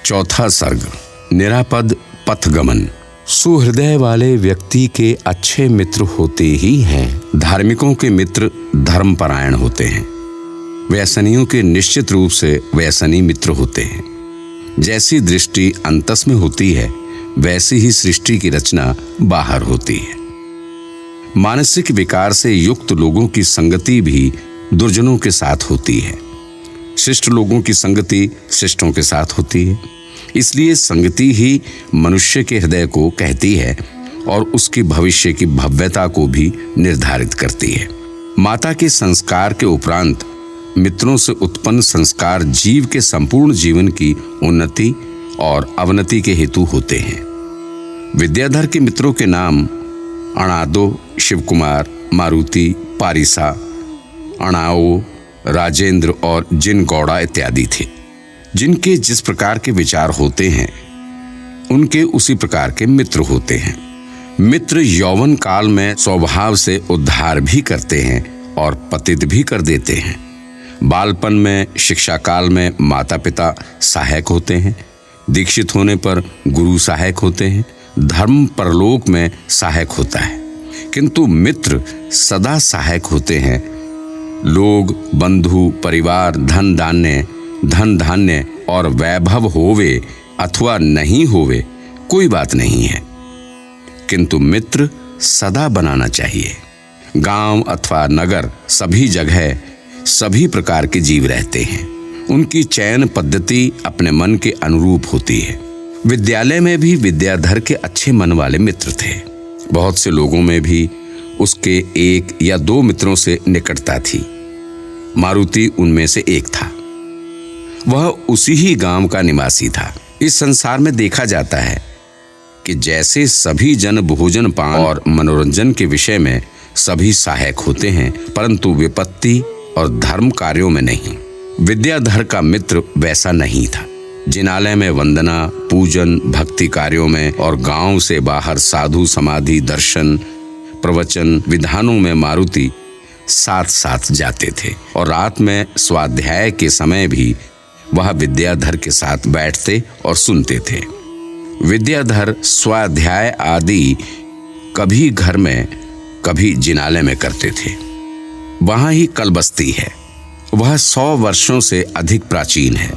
चौथा सर्ग निरापद पथगमन। सुहृदय वाले व्यक्ति के अच्छे मित्र होते ही हैं। धार्मिकों के मित्र धर्मपरायण होते हैं। व्यसनियों के निश्चित रूप से व्यसनी मित्र होते हैं। जैसी दृष्टि अंतस में होती है वैसी ही सृष्टि की रचना बाहर होती है। मानसिक विकार से युक्त लोगों की संगति भी दुर्जनों के साथ होती है। शिष्ट लोगों की संगति शिष्टों के साथ होती है। इसलिए संगति ही मनुष्य के हृदय को कहती है और उसकी भविष्य की भव्यता को भी निर्धारित करती है। माता के संस्कार के उपरांत मित्रों से उत्पन्न संस्कार जीव के संपूर्ण जीवन की उन्नति और अवनति के हेतु होते हैं। विद्याधर के मित्रों के नाम अणादो, शिवकुमार, मारुति, पारिसा, अणाओ, राजेंद्र और जिनगौड़ा इत्यादि थे। जिनके जिस प्रकार के विचार होते हैं उनके उसी प्रकार के मित्र होते हैं। मित्र यौवन काल में स्वभाव से उद्धार भी करते हैं और पतित भी कर देते हैं। बालपन में, शिक्षा काल में माता पिता सहायक होते हैं। दीक्षित होने पर गुरु सहायक होते हैं। धर्म परलोक में सहायक होता है, किंतु मित्र सदा सहायक होते हैं। लोग, बंधु, परिवार, धन धान्य और वैभव होवे अथवा नहीं होवे कोई बात नहीं है, किंतु मित्र सदा बनाना चाहिए। गांव अथवा नगर सभी जगह सभी प्रकार के जीव रहते हैं। उनकी चयन पद्धति अपने मन के अनुरूप होती है। विद्यालय में भी विद्याधर के अच्छे मन वाले मित्र थे। बहुत से लोगों में भी उसके एक या दो मित्रों से निकटता थी। मारुति उनमें से एक था। वह उसी ही गांव का निवासी था। इस संसार में देखा जाता है कि जैसे सभी जन भोजन पान और मनोरंजन के विषय में सभी सहायक होते हैं, परंतु विपत्ति और धर्म कार्यों में नहीं। विद्याधर का मित्र वैसा नहीं था। जिनालय में वंदना, पूजन, भक्ति कार्यों में और गांव से बाहर साधु समाधि, दर्शन, प्रवचन, विधानों में मारुति साथ साथ जाते थे और रात में स्वाध्याय के समय भी वह विद्याधर के साथ बैठते और सुनते थे। विद्याधर स्वाध्याय आदि कभी घर में कभी जिनालय में करते थे। वहां ही कलबस्ती है। वह 100 वर्षों से अधिक प्राचीन है।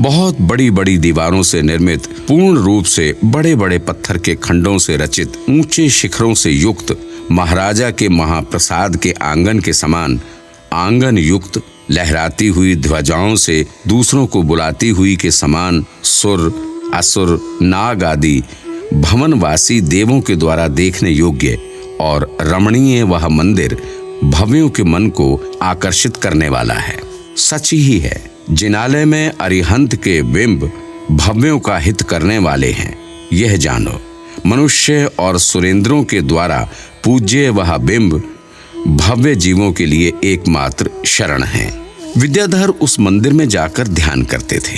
बहुत बड़ी बड़ी दीवारों से निर्मित, पूर्ण रूप से बड़े बड़े पत्थर के खंडों से रचित, ऊंचे शिखरों से युक्त, महाराजा के महाप्रसाद के आंगन के समान आंगन युक्त, लहराती हुई ध्वजाओं से दूसरों को बुलाती हुई के समान सुर, असुर, नाग आदि भवनवासी देवों के द्वारा देखने योग्य और रमणीय वह मंदिर भव्यों के मन को आकर्षित करने वाला है। सच ही है, जिनालय में अरिहंत के बिंब भव्यों का हित करने वाले हैं। यह जानो, मनुष्य और सुरेंद्रों के द्वारा पूज्य वह बिंब भव्य जीवों के लिए एकमात्र शरण है। विद्याधर उस मंदिर में जाकर ध्यान करते थे।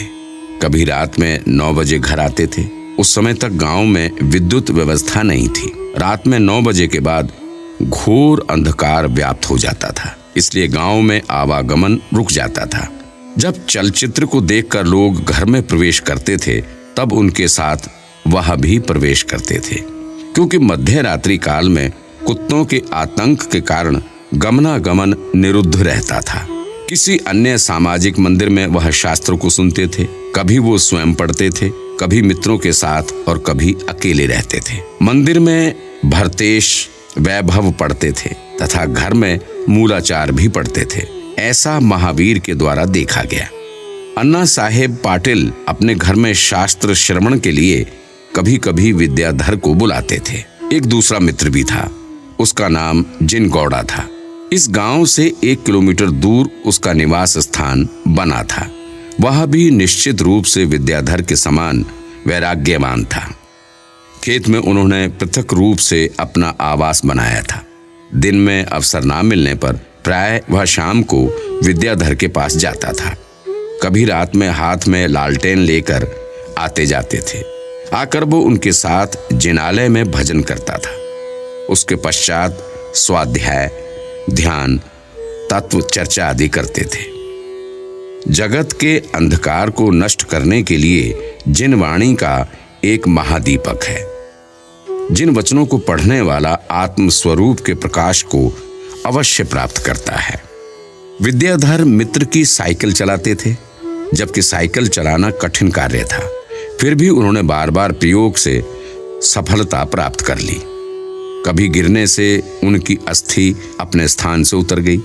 कभी रात में 9 बजे घर आते थे। उस समय तक गांव में विद्युत व्यवस्था नहीं थी। रात में 9 बजे के बाद घोर अंधकार व्याप्त हो जाता था, इसलिए गांव में आवागमन रुक जाता था। जब चलचित्र को देखकर लोग घर में प्रवेश करते थे तब उनके साथ वह भी प्रवेश करते थे, क्योंकि मध्य रात्रि काल में कुत्तों के आतंक के कारण गमनागमन निरुद्ध रहता था। किसी अन्य सामाजिक मंदिर में वह शास्त्रों को सुनते थे। कभी वो स्वयं पढ़ते थे, कभी मित्रों के साथ और कभी अकेले रहते थे। मंदिर में भरतेश, वैभव पढ़ते थे तथा घर में मूलाचार भी पढ़ते थे। ऐसा महावीर के द्वारा देखा गया। अन्ना साहेब पाटिल अपने घर में शास्त्र श्रवण के लिए कभी कभी विद्याधर को बुलाते थे। एक दूसरा मित्र भी था। उसका नाम जिनगौड़ा था। इस गांव से 1 किलोमीटर दूर उसका निवास स्थान बना था। वह भी निश्चित रूप से विद्याधर के समान वैराग्यवान था। खेत में उन्होंने पृथक रूप से अपना आवास बनाया था। दिन में अवसर ना मिलने पर प्राय वह शाम को विद्याधर के पास जाता था। कभी रात में हाथ में लालटेन लेकर आते जाते थे। आकर वो उनके साथ जिनालय में भजन करता था। उसके पश्चात स्वाध्याय, ध्यान, तत्व चर्चा आदि करते थे। जगत के अंधकार को नष्ट करने के लिए जिन वाणी का एक महादीपक है। जिन वचनों को पढ़ने वाला आत्म स्वरूप के प्रकाश को अवश्य प्राप्त करता है। विद्याधर मित्र की साइकिल चलाते थे, जबकि साइकिल चलाना कठिन कार्य था। फिर भी उन्होंने बार बार प्रयोग से सफलता प्राप्त कर ली। कभी गिरने से उनकी अस्थि अपने स्थान से उतर गई।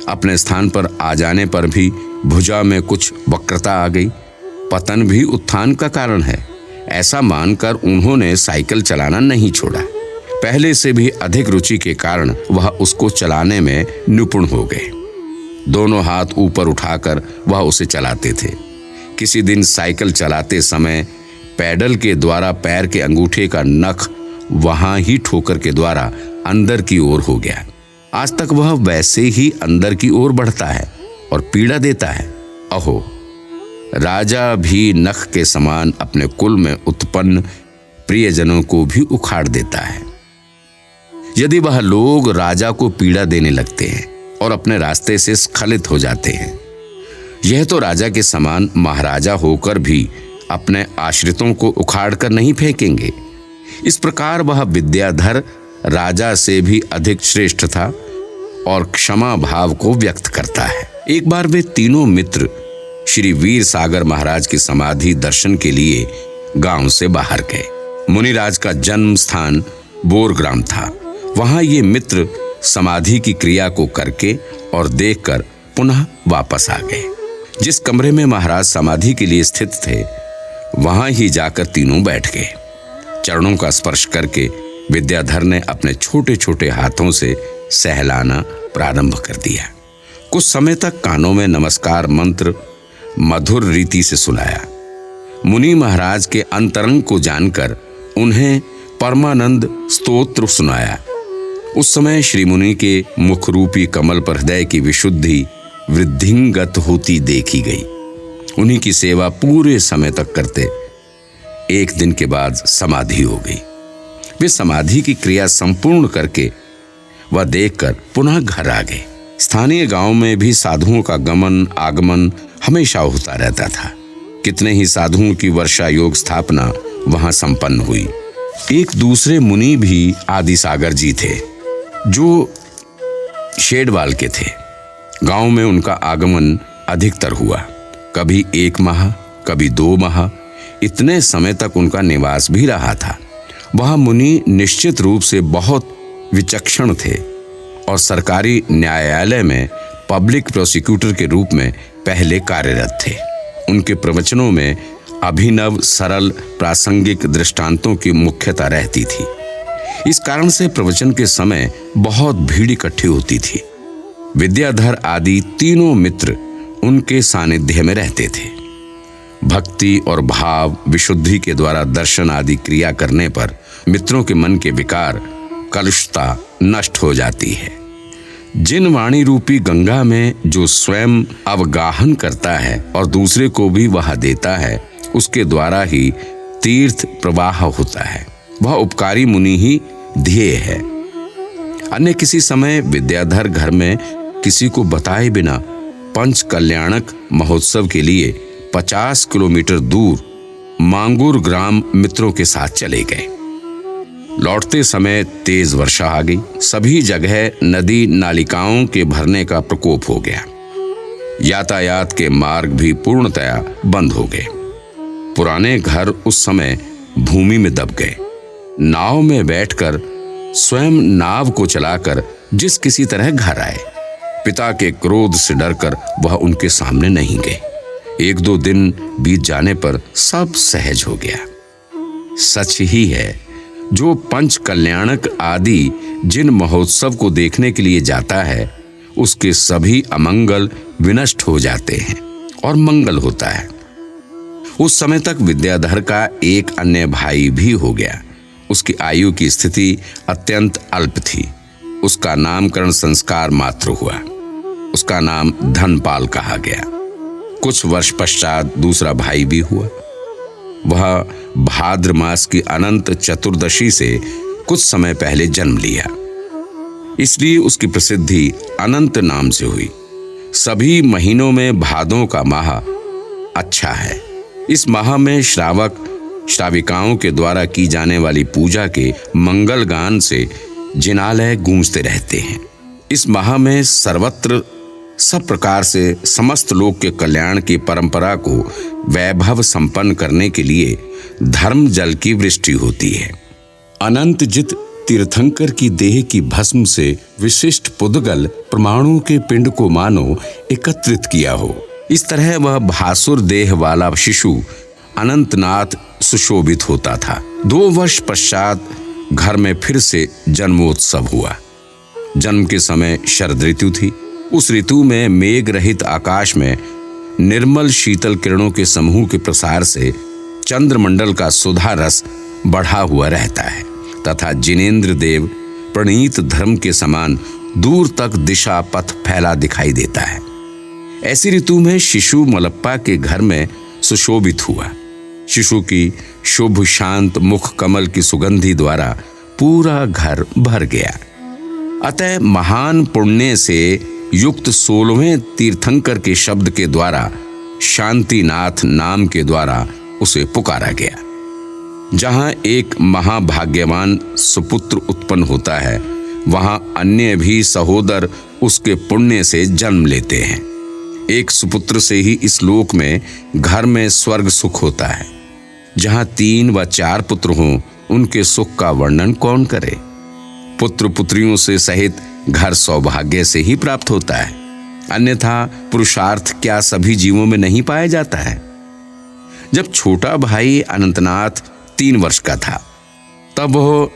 अपने स्थान पर आ जाने पर भी भुजा में कुछ वक्रता आ गई। पतन भी उत्थान का कारण है, ऐसा मानकर उन्होंने साइकिल चलाना नहीं छोड़ा। पहले से भी अधिक रुचि के कारण वह उसको चलाने में निपुण हो गए। दोनों हाथ ऊपर उठाकर वह उसे चलाते थे। किसी दिन साइकिल चलाते समय पैडल के द्वारा पैर के अंगूठे का नख वहां ही ठोकर के द्वारा अंदर की ओर हो गया। आज तक वह वैसे ही अंदर की ओर बढ़ता है और पीड़ा देता है। अहो, राजा भी नख के समान अपने कुल में उत्पन्न प्रियजनों को भी उखाड़ देता है। यदि वह लोग राजा को पीड़ा देने लगते हैं और अपने रास्ते से स्खलित हो जाते हैं, यह तो राजा के समान महाराजा होकर भी अपने आश्रितों को उखाड़ कर नहीं फेंकेंगे। इस प्रकार वह विद्याधर राजा से भी अधिक श्रेष्ठ था और क्षमा भाव को व्यक्त करता है। एक बार वे तीनों मित्र श्री वीर सागर महाराज की समाधि दर्शन के लिए गांव से बाहर गए। मुनिराज का जन्म स्थान बोरग्राम था। वहां ये मित्र समाधि की क्रिया को करके और देखकर पुनः वापस आ गए। जिस कमरे में महाराज समाधि के लिए स्थित थे, वहां ही जाकर तीनों बैठ गए। चरणों का स्पर्श करके विद्याधर ने अपने छोटे छोटे हाथों से सहलाना प्रारंभ कर दिया। कुछ समय तक कानों में नमस्कार मंत्र मधुर रीति से सुनाया। मुनि महाराज के अंतरंग को जानकर उन्हें परमानंद स्तोत्र सुनाया। उस समय श्री मुनि के मुख रूपी कमल पर हृदय की विशुद्धि वृद्धिंगत होती देखी गई। उन्हीं की सेवा पूरे समय तक करते एक दिन के बाद समाधि हो गई। वे समाधि की क्रिया संपूर्ण करके वह देखकर पुनः घर आ गए। स्थानीय गांव में भी साधुओं का गमन आगमन हमेशा होता रहता था। कितने ही साधुओं की वर्षा योग स्थापना वहां संपन्न हुई। एक दूसरे मुनि भी आदि सागर जी थे, जो शेडवाल के थे। गांव में उनका आगमन अधिकतर हुआ। कभी 1 माह, कभी 2 माह, इतने समय तक उनका निवास भी रहा था। वह मुनि निश्चित रूप से बहुत विचक्षण थे और सरकारी न्यायालय में पब्लिक प्रोसिक्यूटर के रूप में पहले कार्यरत थे। उनके प्रवचनों में अभिनव सरल प्रासंगिक दृष्टांतों की मुख्यता रहती थी। इस कारण से प्रवचन के समय बहुत भीड़ इकट्ठी होती थी। विद्याधर आदि तीनों मित्र उनके सानिध्य में रहते थे। भक्ति और भाव विशुद्धि के द्वारा दर्शन आदि क्रिया करने पर मित्रों के मन के विकार कलुषता नष्ट हो जाती है। जिन वाणी रूपी गंगा में जो स्वयं अवगाहन करता है और दूसरे को भी वह देता है, उसके द्वारा ही तीर्थ प्रवाह होता है। वह उपकारी मुनि ही ध्येय है। अन्य किसी समय विद्याधर घर में किसी को बताए बिना पंच कल्याणक महोत्सव के लिए 50 किलोमीटर दूर मांगूर ग्राम मित्रों के साथ चले गए। लौटते समय तेज वर्षा आ गई। सभी जगह नदी नालिकाओं के भरने का प्रकोप हो गया। यातायात के मार्ग भी पूर्णतया बंद हो गए। पुराने घर उस समय भूमि में दब गए। नाव में बैठकर स्वयं नाव को चलाकर जिस किसी तरह घर आए। पिता के क्रोध से डरकर वह उनके सामने नहीं गए। 1-2 दिन बीत जाने पर सब सहज हो गया। सच ही है, जो पंच कल्याणक आदि जिन महोत्सव को देखने के लिए जाता है, उसके सभी अमंगल विनष्ट हो जाते हैं और मंगल होता है। उस समय तक विद्याधर का एक अन्य भाई भी हो गया। उसकी आयु की स्थिति अत्यंत अल्प थी। उसका नामकरण संस्कार मात्र हुआ। उसका नाम धनपाल कहा गया। कुछ वर्ष पश्चात दूसरा भाई भी हुआ। वह भाद्र मास की अनंत चतुर्दशी से कुछ समय पहले जन्म लिया, इसलिए उसकी प्रसिद्धि अनंत नाम से हुई। सभी महीनों में भादों का माह अच्छा है। इस माह में श्रावक श्राविकाओं के द्वारा की जाने वाली पूजा के मंगल गान से जिनालय गूंजते रहते हैं। इस माह में सर्वत्र सब प्रकार से समस्त लोक के कल्याण की परंपरा को वैभव संपन्न करने के लिए धर्म जल की वृष्टि होती है। अनंत जित तीर्थंकर की देह की भस्म से विशिष्ट पुद्गल परमाणु के पिंड को मानो एकत्रित किया हो, इस तरह वह भासुर देह वाला शिशु अनंतनाथ सुशोभित होता था। 2 वर्ष पश्चात घर में फिर से जन्मोत्सव हुआ। जन्म के समय शरद ऋतु थी। उस ऋतु में मेघ रहित आकाश में निर्मल शीतल किरणों के समूह के प्रसार से चंद्रमंडल का सुधा रस बढ़ा हुआ रहता है तथा जिनेंद्र देव प्रणीत धर्म के समान दूर तक दिशा पथ फैला दिखाई देता है। ऐसी ऋतु में शिशु मलप्पा के घर में सुशोभित हुआ। शिशु की शुभ शांत मुख कमल की सुगंधि द्वारा पूरा घर भर गया। अतः महान पुण्य से युक्त 16वें तीर्थंकर के शब्द के द्वारा शांतिनाथ नाम के द्वारा उसे पुकारा गया। जहां एक महाभाग्यवान सुपुत्र उत्पन्न होता है, वहां अन्य भी सहोदर उसके पुण्य से जन्म लेते हैं। एक सुपुत्र से ही इस लोक में घर में स्वर्ग सुख होता है। जहां 3 व 4 पुत्र हों, उनके सुख का वर्णन कौन करे। पुत्र पुत्रियों से सहित घर सौभाग्य से ही प्राप्त होता है, अन्यथा पुरुषार्थ क्या सभी जीवों में नहीं पाया जाता है। जब छोटा भाई अनंतनाथ 3 वर्ष का था, तब वह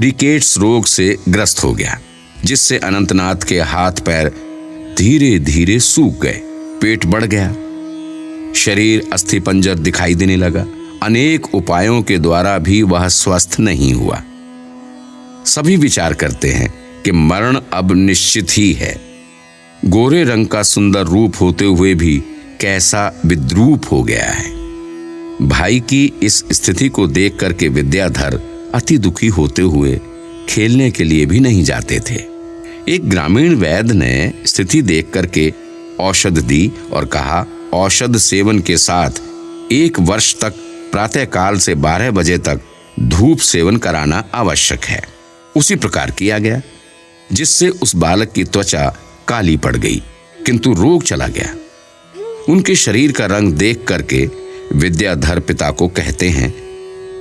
रिकेट्स रोग से ग्रस्त हो गया, जिससे अनंतनाथ के हाथ पैर धीरे धीरे सूख गए। पेट बढ़ गया, शरीर अस्थिपंजर दिखाई देने लगा। अनेक उपायों के द्वारा भी वह स्वस्थ नहीं हुआ। सभी विचार करते हैं कि मरण अब निश्चित ही है। गोरे रंग का सुंदर रूप होते हुए भी कैसा विद्रूप हो गया है। भाई की इस स्थिति को देख करके विद्याधर अति दुखी होते हुए खेलने के लिए भी नहीं जाते थे। एक ग्रामीण वैद्य ने स्थिति देख करके औषध दी और कहा, औषध सेवन के साथ 1 वर्ष तक प्रातःकाल से 12 बजे तक धूप सेवन कराना आवश्यक है। उसी प्रकार किया गया, जिससे उस बालक की त्वचा काली पड़ गई, किंतु रोग चला गया। उनके शरीर का रंग देख करके विद्याधर पिता को कहते हैं,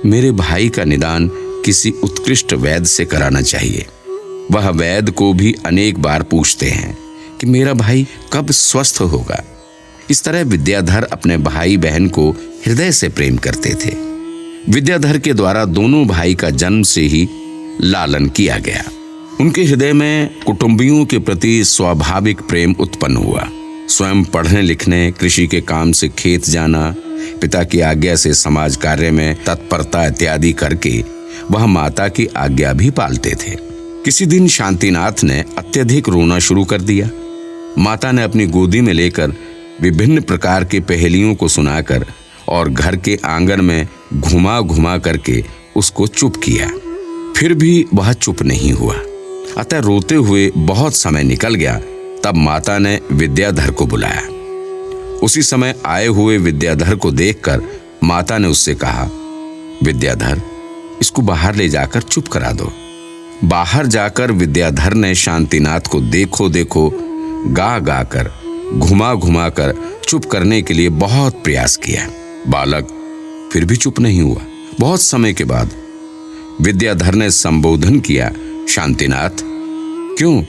मेरे भाई का निदान किसी उत्कृष्ट वैद्य से कराना चाहिए। वह वैद्य को भी अनेक बार पूछते हैं कि मेरा भाई कब स्वस्थ होगा। इस तरह विद्याधर अपने भाई बहन को हृदय से प्रेम करते थे। विद्याधर के द्वारा दोनों भाई का जन्म से ही लालन किया गया। उनके हृदय में कुटुंबियों के प्रति स्वाभाविक प्रेम उत्पन्न हुआ। स्वयं पढ़ने लिखने, कृषि के काम से खेत जाना, पिता की आज्ञा से समाज कार्य में तत्परता इत्यादि करके वह माता की आज्ञा भी पालते थे। किसी दिन शांतिनाथ ने अत्यधिक रोना शुरू कर दिया। माता ने अपनी गोदी में लेकर विभिन्न प्रकार के पहेलियों को सुनाकर और घर के आंगन में घुमा घुमा करके उसको चुप किया। फिर भी वह चुप नहीं हुआ। अतः रोते हुए बहुत समय निकल गया। तब माता ने विद्याधर को बुलाया। उसी समय आए हुए विद्याधर को देखकर माता ने उससे कहा, विद्याधर, इसको बाहर ले जाकर चुप करा दो। बाहर जाकर विद्याधर ने शांतिनाथ को देखो देखो गा गा कर, घुमा घुमा कर चुप करने के लिए बहुत प्रयास किया। बालक फिर भी चुप नहीं हुआ। बहुत समय के बाद विद्याधर ने संबोधन किया, शांतिनाथ, क्यों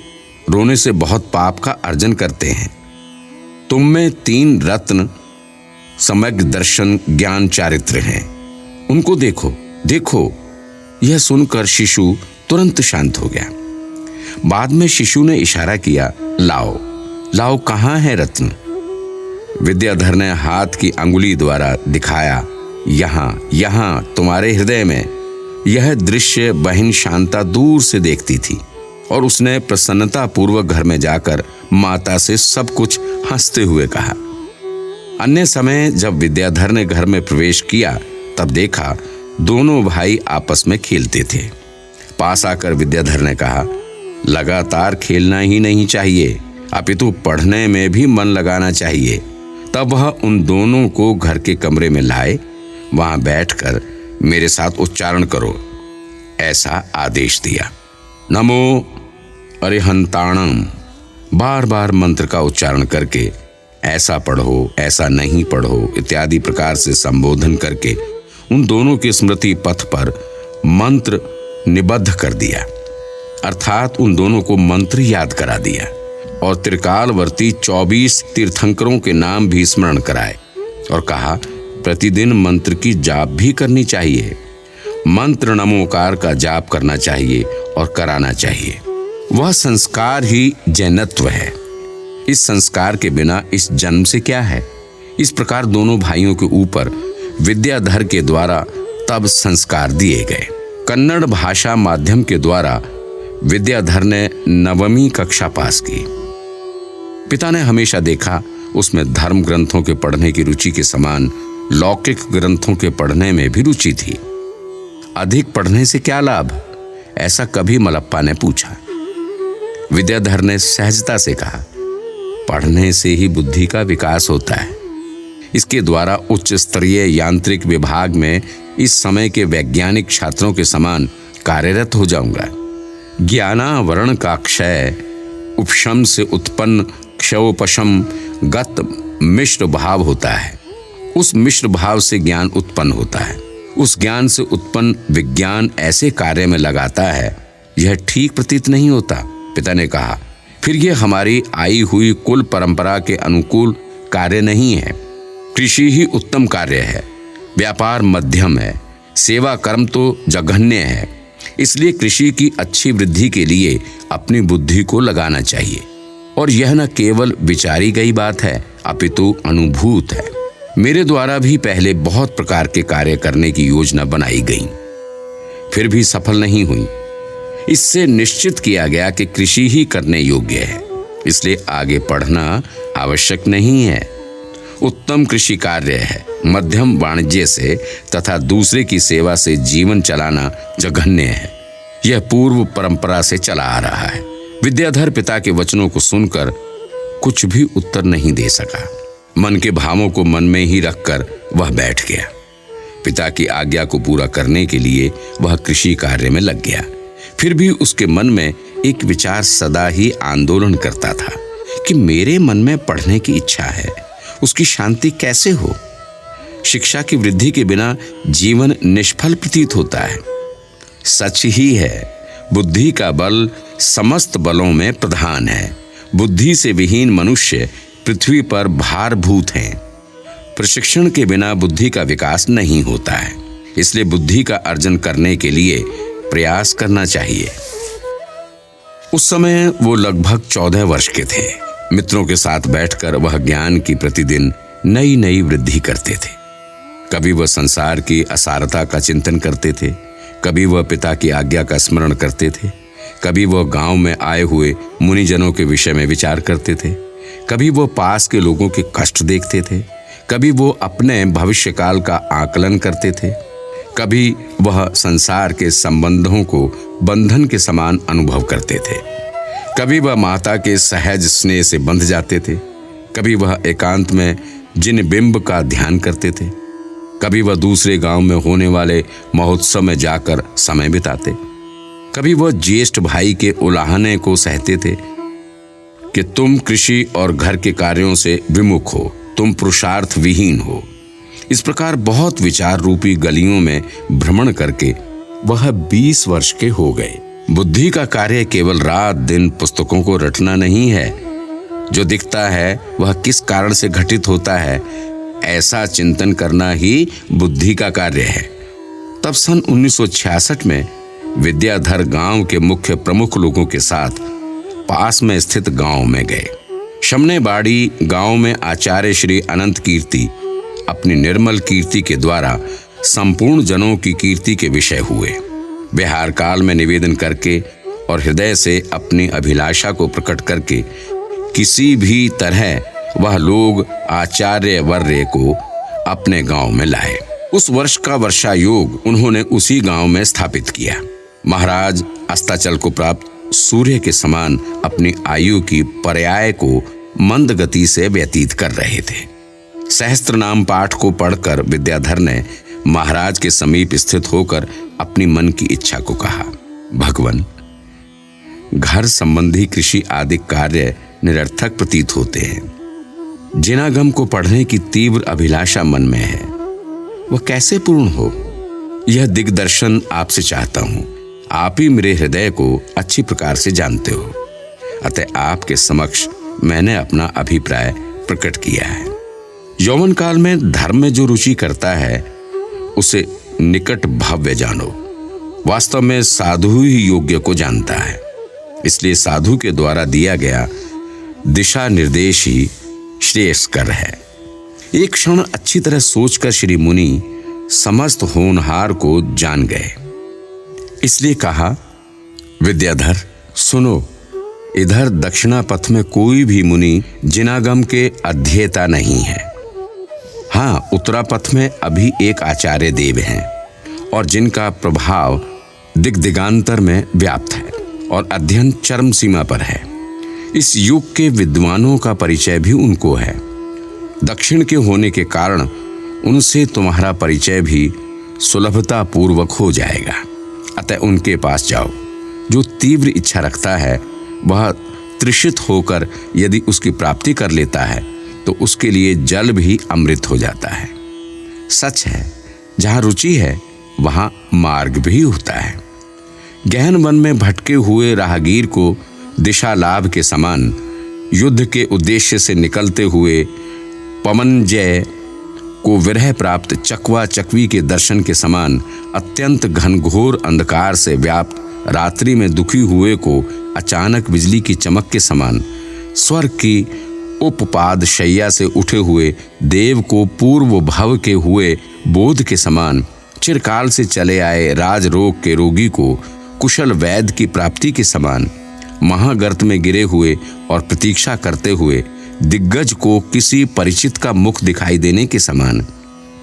रोने से बहुत पाप का अर्जन करते हैं। तुम में 3 रत्न समग्र दर्शन ज्ञान चारित्र हैं, उनको देखो देखो। यह सुनकर शिशु तुरंत शांत हो गया। बाद में शिशु ने इशारा किया, लाओ लाओ, कहाँ है रत्न। विद्याधर ने हाथ की अंगुली द्वारा दिखाया, यहाँ यहाँ तुम्हारे हृदय में। यह दृश्य बहन शांता दूर से देखती थी और उसने प्रसन्नता पूर्वक घर में जाकर माता से सब कुछ हंसते हुए कहा। अन्य समय जब विद्याधर ने घर में प्रवेश किया, तब देखा दोनों भाई आपस में खेलते थे। पास आकर विद्याधर ने कहा, लगातार खेलना ही नहीं चाहिए, अपितु पढ़ने में भी मन लगाना चाहिए। तब वह उन दोनों को घर के कमरे में लाए, वहां बैठकर मेरे साथ उच्चारण करो, ऐसा आदेश दिया। नमो अरिहंताणम, बार बार मंत्र का उच्चारण करके ऐसा पढ़ो, ऐसा नहीं पढ़ो इत्यादि प्रकार से संबोधन करके उन दोनों के स्मृति पथ पर मंत्र निबद्ध कर दिया, अर्थात उन दोनों को मंत्र याद करा दिया और त्रिकालवर्ती 24 तीर्थंकरों के नाम भी स्मरण कराए और कहा प्रतिदिन मंत्र की जाप भी करनी चाहिए। मंत्र नमोकार का जाप करना चाहिए और कराना चाहिए। वह संस्कार ही जैनत्व है। इस संस्कार के बिना इस जन्म से क्या है। इस प्रकार दोनों भाइयों के ऊपर विद्याधर के द्वारा तब संस्कार दिए गए। कन्नड़ भाषा माध्यम के द्वारा विद्याधर ने 9वीं कक्षा पास की। पिता ने हमेशा देखा उसमें धर्म ग्रंथों के पढ़ने की रुचि के समान लौकिक ग्रंथों के पढ़ने में भी रुचि थी। अधिक पढ़ने से क्या लाभ, ऐसा कभी मलप्पा ने पूछा। विद्याधर ने सहजता से कहा, पढ़ने से ही बुद्धि का विकास होता है। इसके द्वारा उच्च स्तरीय यांत्रिक विभाग में इस समय के वैज्ञानिक छात्रों के समान कार्यरत हो जाऊंगा। ज्ञानावरण का क्षय उपशम से उत्पन्न क्षयोपशम गत मिश्र भाव होता है। उस मिश्र भाव से ज्ञान उत्पन्न होता है। उस ज्ञान से उत्पन्न विज्ञान ऐसे कार्य में लगाता है, यह ठीक प्रतीत नहीं होता। पिता ने कहा, फिर यह हमारी आई हुई कुल परंपरा के अनुकूल कार्य नहीं है। कृषि ही उत्तम कार्य है, व्यापार मध्यम है, सेवा कर्म तो जघन्य है। इसलिए कृषि की अच्छी वृद्धि के लिए अपनी बुद्धि को लगाना चाहिए। और यह न केवल विचारी गई बात है, अपितु अनुभूत है। मेरे द्वारा भी पहले बहुत प्रकार के कार्य करने की योजना बनाई गई, फिर भी सफल नहीं हुई। इससे निश्चित किया गया कि कृषि ही करने योग्य है, इसलिए आगे पढ़ना आवश्यक नहीं है। उत्तम कृषि कार्य है, मध्यम वाणिज्य से तथा दूसरे की सेवा से जीवन चलाना जघन्य है। यह पूर्व परंपरा से चला आ रहा है। विद्याधर पिता के वचनों को सुनकर कुछ भी उत्तर नहीं दे सका। मन के भावों को मन में ही रखकर वह बैठ गया। पिता की आज्ञा को पूरा करने के लिए वह कृषि कार्य में लग गया। फिर भी उसके मन में एक विचार सदा ही आंदोलन करता था कि मेरे मन में पढ़ने की इच्छा है, उसकी शांति कैसे हो। शिक्षा की वृद्धि के बिना जीवन निष्फल प्रतीत होता है। सच ही है, बुद्धि का बल समस्त बलों में प्रधान है। बुद्धि से विहीन मनुष्य पृथ्वी पर भारभूत हैं। प्रशिक्षण के बिना बुद्धि का विकास नहीं होता है। इसलिए बुद्धि का अर्जन करने के लिए प्रयास करना चाहिए। उस समय वो लगभग 14 वर्ष के थे। मित्रों के साथ बैठकर वह ज्ञान की प्रतिदिन नई नई वृद्धि करते थे। कभी वह संसार की असारता का चिंतन करते थे, कभी वह पिता की आज्ञा का स्मरण करते थे, कभी वह गांव में आए हुए मुनिजनों के विषय में विचार करते थे, कभी वह पास के लोगों के कष्ट देखते थे, कभी वो अपने भविष्यकाल का आकलन करते थे, कभी वह संसार के संबंधों को बंधन के समान अनुभव करते थे, कभी वह माता के सहज स्नेह से बंध जाते थे, कभी वह एकांत में जिन बिंब का ध्यान करते थे, कभी वह दूसरे गांव में होने वाले महोत्सव में जाकर समय बिताते, कभी वह ज्येष्ठ भाई के उलाहने को सहते थे कि तुम कृषि और घर के कार्यों से विमुख हो, तुम पुरुषार्थ विहीन हो। इस प्रकार बहुत विचार रूपी गलियों में भ्रमण करके वह 20 वर्ष के हो गए। बुद्धि का कार्य केवल रात दिन पुस्तकों को रटना नहीं है। जो दिखता है वह किस कारण से घटित होता है, ऐसा चिंतन करना ही बुद्धि का कार्य है। तब सन 1966 में विद्याधर गांव के मुख्य प्रमुख लोगों के साथ पास में स्थित गांव में गए। शमनेबाड़ी गांव में आचार्य श्री अनंत कीर्ति अपनी निर्मल कीर्ति के द्वारा संपूर्ण जनों की कीर्ति के विषय हुए। बिहार काल में निवेदन करके और हृदय से अपनी अभिलाषा को प्रकट करके किसी भी तरह वह लोग आचार्य वर्य को अपने गांव में लाए। उस वर्ष का वर्षा योग उन्होंने उसी गांव में स्थापित किया। महाराज अस्ताचल को प्राप्त सूर्य के समान अपनी आयु की पर्याय को मंद गति से व्यतीत कर रहे थे। सहस्त्र नाम पाठ को पढ़कर विद्याधर ने महाराज के समीप स्थित होकर अपनी मन की इच्छा को कहा, भगवान, घर संबंधी कृषि आदि कार्य निरर्थक प्रतीत होते हैं। जिनागम को पढ़ने की तीव्र अभिलाषा मन में है, वह कैसे पूर्ण हो, यह दिग्दर्शन आपसे चाहता हूं। आप ही मेरे हृदय को अच्छी प्रकार से जानते हो, अतः आपके समक्ष मैंने अपना अभिप्राय प्रकट किया है। यौवन काल में धर्म में जो रुचि करता है उसे निकट भव्य जानो। वास्तव में साधु ही योग्य को जानता है, इसलिए साधु के द्वारा दिया गया दिशा निर्देश ही श्रेयस्कर है। एक क्षण अच्छी तरह सोचकर श्री मुनि समस्त होनहार को जान गए, इसलिए कहा, विद्याधर सुनो, इधर दक्षिणा पथ में कोई भी मुनि जिनागम के अध्येता नहीं है। हाँ, उत्तरा पथ में अभी एक आचार्य देव हैं और जिनका प्रभाव दिग्दिगांतर में व्याप्त है और अध्ययन चरम सीमा पर है। इस युग के विद्वानों का परिचय भी उनको है। दक्षिण के होने के कारण उनसे तुम्हारा परिचय भी सुलभता पूर्वक हो जाएगा। अतः उनके पास जाओ। जो तीव्र इच्छा रखता है वह तृषित होकर यदि उसकी प्राप्ति कर लेता है तो उसके लिए जल भी अमृत हो जाता है। सच है, जहाँ रुचि है वहाँ मार्ग भी होता है। गहन वन में भटके हुए राहगीर को दिशा लाभ के समान, युद्ध के उद्देश्य से निकलते हुए पवनजय को विरह प्राप्त चकवा चकवी के दर्शन के समान, अत्यंत घनघोर अंधकार से व्याप्त रात्रि में दुखी हुए को अचानक बिजली की चमक के समान, स्वर्ग की उपपाद शैया से उठे हुए देव को पूर्व भव के हुए बोध के समान, चिरकाल से चले आए राजरोग के रोगी को कुशल वैद्य की प्राप्ति के समान, महागर्त में गिरे हुए और प्रतीक्षा करते हुए दिग्गज को किसी परिचित का मुख दिखाई देने के समान,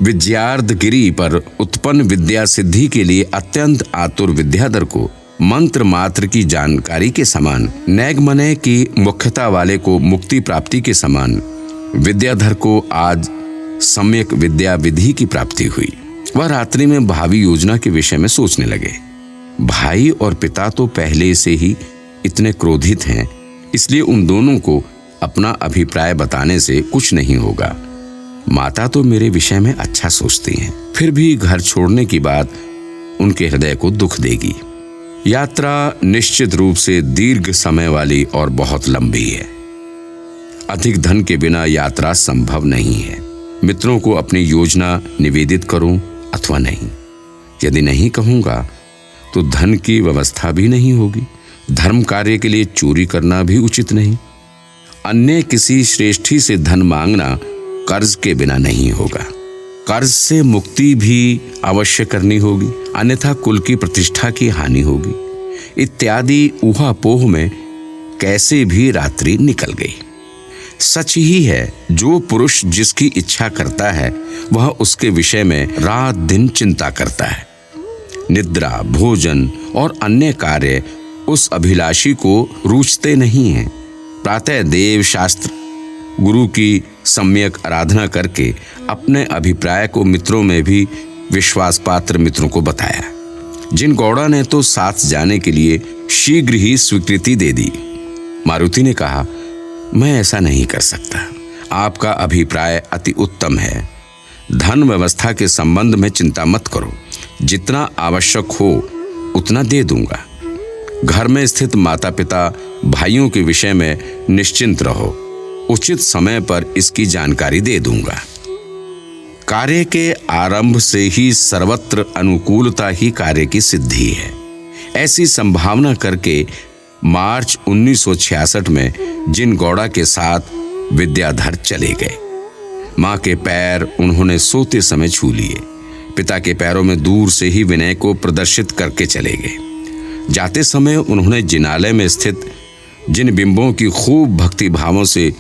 विद्यार्थ गिरी पर उत्पन्न विद्या सिद्धि के लिए अत्यंत आतुर विद्याधर को मंत्र मात्र की जानकारी के समान, नैगमनय की मुख्यता वाले को मुक्ति प्राप्ति के समान, विद्याधर को आज सम्यक विद्या विधि की प्राप्ति हुई। वह रात्रि में भावी योजना के विषय में सोचने लगे। भाई और पिता तो पहले से ही इतने क्रोधित हैं, इसलिए उन दोनों को अपना अभिप्राय बताने से कुछ नहीं होगा। माता तो मेरे विषय में अच्छा सोचती हैं, फिर भी घर छोड़ने की बात उनके हृदय को दुख देगी। यात्रा निश्चित रूप से दीर्घ समय वाली और बहुत लंबी है। अधिक धन के बिना यात्रा संभव नहीं है। मित्रों को अपनी योजना निवेदित करूं अथवा नहीं। यदि नहीं कहूंगा तो धन की व्यवस्था भी नहीं होगी। धर्म कार्य के लिए चोरी करना भी उचित नहीं। अन्य किसी श्रेष्ठी से धन मांगना कर्ज के बिना नहीं होगा। कर्ज से मुक्ति भी अवश्य करनी होगी, अन्यथा कुल की प्रतिष्ठा की हानि होगी। इत्यादि ऊहापोह में कैसे भी रात्रि निकल गई। सच ही है, जो पुरुष जिसकी इच्छा करता है वह उसके विषय में रात दिन चिंता करता है। निद्रा, भोजन और अन्य कार्य उस अभिलाषी को रुचते नहीं हैं। प्रातः देव शास्त्र गुरु की सम्यक आराधना करके अपने अभिप्राय को मित्रों में भी विश्वास पात्र मित्रों को बताया। जिन गौड़ा ने तो साथ जाने के लिए शीघ्र ही स्वीकृति दे दी। मारुति ने कहा, मैं ऐसा नहीं कर सकता। आपका अभिप्राय अति उत्तम है। धन व्यवस्था के संबंध में चिंता मत करो। जितना आवश्यक हो उतना दे दूंगा। घर में स्थित माता पिता भाइयों के विषय में निश्चिंत रहो। उचित समय पर इसकी जानकारी दे दूंगा। कार्य के आरंभ से ही सर्वत्र अनुकूलता ही कार्य की सिद्धि है। ऐसी संभावना करके मार्च 1966 में जिन गौड़ा के साथ विद्याधर चले गए। माँ के पैर उन्होंने सोते समय छू लिए। पिता के पैरों में दूर से ही विनय को प्रदर्शित करके चले गए। जाते समय उन्होंने जिनालय में स्थित जिन बिंबों की खूब भक्ति भावों से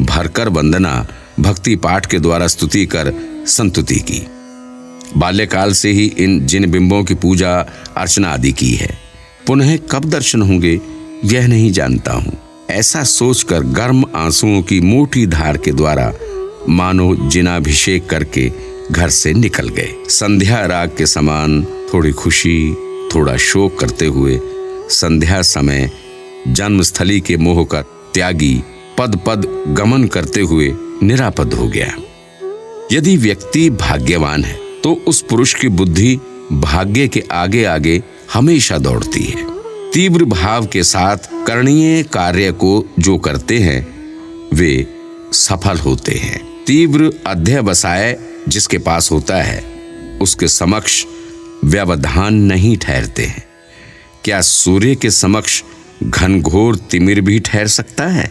भरकर वंदना, भक्ति पाठ के द्वारा स्तुति कर संतुति की। बाल्यकाल से ही इन जिन बिंबों की पूजा अर्चना आदि की है। पुनः कब दर्शन होंगे यह नहीं जानता हूँ। ऐसा सोचकर गर्म आंसुओं की मोटी धार के द्वारा मानो जिनाभिषेक करके घर से निकल गए। संध्या राग के समान थोड़ी खुशी थोड़ा शोक करते हुए संध्या समय जन्मस्थली के मोह का त्यागी पद पद गमन करते हुए निरापद हो गया। यदि व्यक्ति भाग्यवान है तो उस पुरुष की बुद्धि भाग्य के आगे आगे हमेशा दौड़ती है। तीव्र भाव के साथ करणीय कार्य को जो करते हैं वे सफल होते हैं। तीव्र अध्यवसाय जिसके पास होता है उसके समक्ष व्यवधान नहीं ठहरते हैं। क्या सूर्य के समक्ष घनघोर तिमिर भी ठहर सकता है?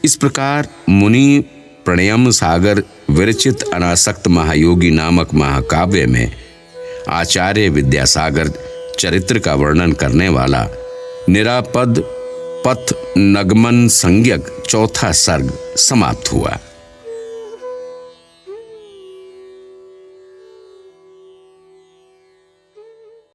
इस प्रकार मुनि प्रणयम सागर विरचित अनासक्त महायोगी नामक महाकाव्य में आचार्य विद्यासागर चरित्र का वर्णन करने वाला निरापद पथ नगमन संज्ञक चौथा सर्ग समाप्त हुआ।